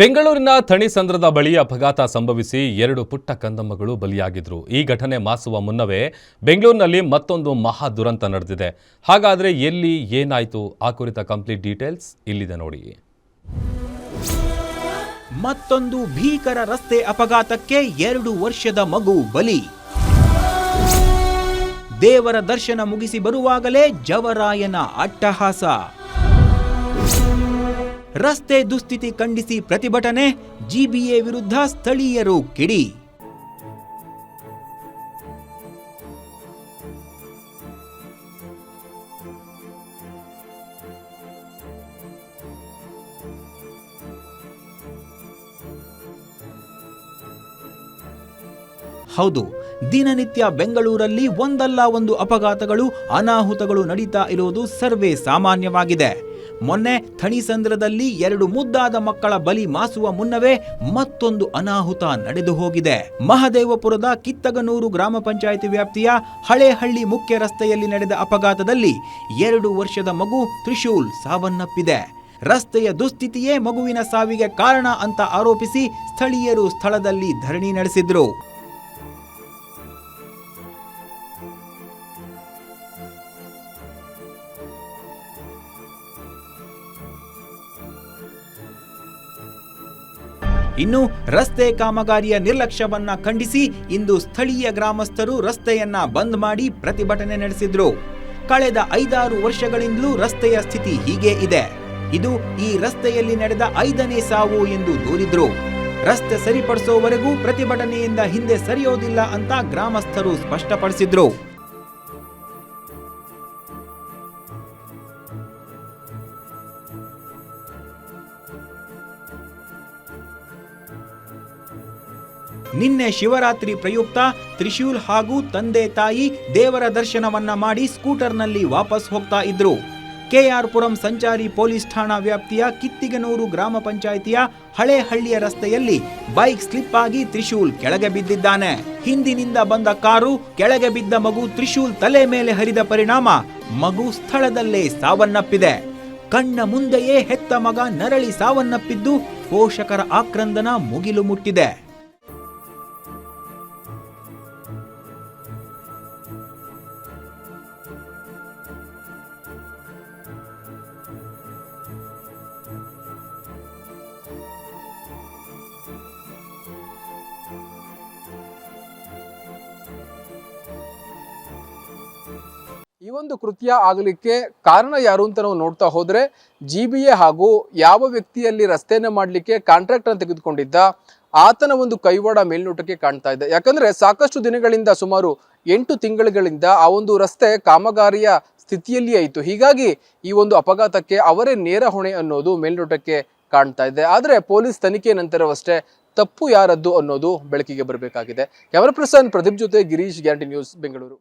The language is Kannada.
ಬೆಂಗಳೂರಿನ ಥಣಿಸಂದ್ರದ ಬಳಿ ಅಪಘಾತ ಸಂಭವಿಸಿ 2 ಪುಟ್ಟ ಕಂದಮ್ಮಗಳು ಬಲಿಯಾಗಿದ್ರು. ಈ ಘಟನೆ ಮಾಸುವ ಮುನ್ನವೇ ಬೆಂಗಳೂರಿನಲ್ಲಿ ಮತ್ತೊಂದು ಮಹಾ ದುರಂತ ನಡೆದಿದೆ. ಹಾಗಾದ್ರೆ ಎಲ್ಲಿ ಏನಾಯ್ತು ಆ ಕುರಿತ ಕಂಪ್ಲೀಟ್ ಡೀಟೇಲ್ಸ್ ಇಲ್ಲಿದೆ ನೋಡಿ. ಮತ್ತೊಂದು ಭೀಕರ ರಸ್ತೆ ಅಪಘಾತಕ್ಕೆ 2 ವರ್ಷದ ಮಗು ಬಲಿ. ದೇವರ ದರ್ಶನ ಮುಗಿಸಿ ಬರುವಾಗಲೇ ಜವರಾಯನ ಅಟ್ಟಹಾಸ. ರಸ್ತೆ ದುಸ್ಥಿತಿ ಖಂಡಿಸಿ ಪ್ರತಿಭಟನೆ, ಜಿಬಿಎ ವಿರುದ್ಧ ಸ್ಥಳೀಯರು ಕಿಡಿ. ಹೌದು, ದಿನನಿತ್ಯ ಬೆಂಗಳೂರಲ್ಲಿ ಒಂದಲ್ಲ ಒಂದು ಅಪಘಾತಗಳು, ಅನಾಹುತಗಳು ನಡೀತಾ ಇರುವುದು ಸರ್ವೇ ಸಾಮಾನ್ಯವಾಗಿದೆ. ಮೊನ್ನೆ ಥಣಿಸಂದ್ರದಲ್ಲಿ 2 ಮುದ್ದಾದ ಮಕ್ಕಳ ಬಲಿ ಮಾಸುವ ಮುನ್ನವೇ ಮತ್ತೊಂದು ಅನಾಹುತ ನಡೆದು ಹೋಗಿದೆ. ಮಹದೇವಪುರದ ಕಿತ್ತಗನೂರು ಗ್ರಾಮ ಪಂಚಾಯಿತಿ ವ್ಯಾಪ್ತಿಯ ಹಳೇಹಳ್ಳಿ ಮುಖ್ಯ ರಸ್ತೆಯಲ್ಲಿ ನಡೆದ ಅಪಘಾತದಲ್ಲಿ 2 ವರ್ಷದ ಮಗು ತ್ರಿಶೂಲ್ ಸಾವನ್ನಪ್ಪಿದೆ. ರಸ್ತೆಯ ದುಸ್ಥಿತಿಯೇ ಮಗುವಿನ ಸಾವಿಗೆ ಕಾರಣ ಅಂತ ಆರೋಪಿಸಿ ಸ್ಥಳೀಯರು ಸ್ಥಳದಲ್ಲಿ ಧರಣಿ ನಡೆಸಿದ್ರು. ಇನ್ನು ರಸ್ತೆ ಕಾಮಗಾರಿಯ ನಿರ್ಲಕ್ಷ್ಯವನ್ನ ಖಂಡಿಸಿ ಇಂದು ಸ್ಥಳೀಯ ಗ್ರಾಮಸ್ಥರು ರಸ್ತೆಯನ್ನ ಬಂದ್ ಮಾಡಿ ಪ್ರತಿಭಟನೆ ನಡೆಸಿದ್ರು. ಕಳೆದ 5-6 ವರ್ಷಗಳಿಂದಲೂ ರಸ್ತೆಯ ಸ್ಥಿತಿ ಹೀಗೆ ಇದೆ. ಇದು ಈ ರಸ್ತೆಯಲ್ಲಿ ನಡೆದ 5ನೇ ಸಾವು ಎಂದು ದೂರಿದ್ರು. ರಸ್ತೆ ಸರಿಪಡಿಸುವವರೆಗೂ ಪ್ರತಿಭಟನೆಯಿಂದ ಹಿಂದೆ ಸರಿಯೋದಿಲ್ಲ ಅಂತ ಗ್ರಾಮಸ್ಥರು ಸ್ಪಷ್ಟಪಡಿಸಿದ್ರು. ನಿನ್ನೆ ಶಿವರಾತ್ರಿ ಪ್ರಯುಕ್ತ ತ್ರಿಶೂಲ್ ಹಾಗೂ ತಂದೆ ತಾಯಿ ದೇವರ ದರ್ಶನವನ್ನ ಮಾಡಿ ಸ್ಕೂಟರ್ನಲ್ಲಿ ವಾಪಸ್ ಹೋಗ್ತಾ ಇದ್ರು. ಕೆಆರ್ಪುರಂ ಸಂಚಾರಿ ಪೊಲೀಸ್ ಠಾಣಾ ವ್ಯಾಪ್ತಿಯ ಕಿತ್ತಿಗನೂರು ಗ್ರಾಮ ಪಂಚಾಯಿತಿಯ ಹಳೇಹಳ್ಳಿಯ ರಸ್ತೆಯಲ್ಲಿ ಬೈಕ್ ಸ್ಲಿಪ್ ಆಗಿ ತ್ರಿಶೂಲ್ ಕೆಳಗೆ ಬಿದ್ದಿದ್ದಾನೆ. ಹಿಂದಿನಿಂದ ಬಂದ ಕಾರು ಕೆಳಗೆ ಬಿದ್ದ ಮಗು ತ್ರಿಶೂಲ್ ತಲೆ ಮೇಲೆ ಹರಿದ ಪರಿಣಾಮ ಮಗು ಸ್ಥಳದಲ್ಲೇ ಸಾವನ್ನಪ್ಪಿದೆ. ಕಣ್ಣ ಮುಂದೆಯೇ ಹೆತ್ತ ಮಗ ನರಳಿ ಸಾವನ್ನಪ್ಪಿದ್ದು ಪೋಷಕರ ಆಕ್ರಂದನ ಮುಗಿಲು ಮುಟ್ಟಿದೆ. ಈ ಒಂದು ಕೃತ್ಯ ಆಗಲಿಕ್ಕೆ ಕಾರಣ ಯಾರು ಅಂತ ನಾವು ನೋಡ್ತಾ ಹೋದ್ರೆ ಜಿಬಿಎ ಹಾಗೂ ಯಾವ ವ್ಯಕ್ತಿಯಲ್ಲಿ ರಸ್ತೆಯನ್ನು ಮಾಡಲಿಕ್ಕೆ ಕಾಂಟ್ರಾಕ್ಟ್ ಅನ್ನು ತೆಗೆದುಕೊಂಡಿದ್ದ ಆತನ ಒಂದು ಕೈವಾಡ ಮೇಲ್ನೋಟಕ್ಕೆ ಕಾಣ್ತಾ ಇದೆ. ಯಾಕಂದ್ರೆ ಸಾಕಷ್ಟು ದಿನಗಳಿಂದ ಸುಮಾರು 8 ತಿಂಗಳುಗಳಿಂದ ಆ ಒಂದು ರಸ್ತೆ ಕಾಮಗಾರಿಯ ಸ್ಥಿತಿಯಲ್ಲಿ ಆಯಿತು. ಹೀಗಾಗಿ ಈ ಒಂದು ಅಪಘಾತಕ್ಕೆ ಅವರೇ ನೇರ ಹೊಣೆ ಅನ್ನೋದು ಮೇಲ್ನೋಟಕ್ಕೆ ಕಾಣ್ತಾ ಇದೆ. ಆದ್ರೆ ಪೊಲೀಸ್ ತನಿಖೆ ನಂತರವಷ್ಟೇ ತಪ್ಪು ಯಾರದ್ದು ಅನ್ನೋದು ಬೆಳಕಿಗೆ ಬರಬೇಕಾಗಿದೆ. ಕ್ಯಾಮರಾ ಪರ್ಸನ್ ಪ್ರದೀಪ್ ಜೊತೆ ಗಿರೀಶ್, ಗ್ಯಾರಂಟಿ ನ್ಯೂಸ್, ಬೆಂಗಳೂರು.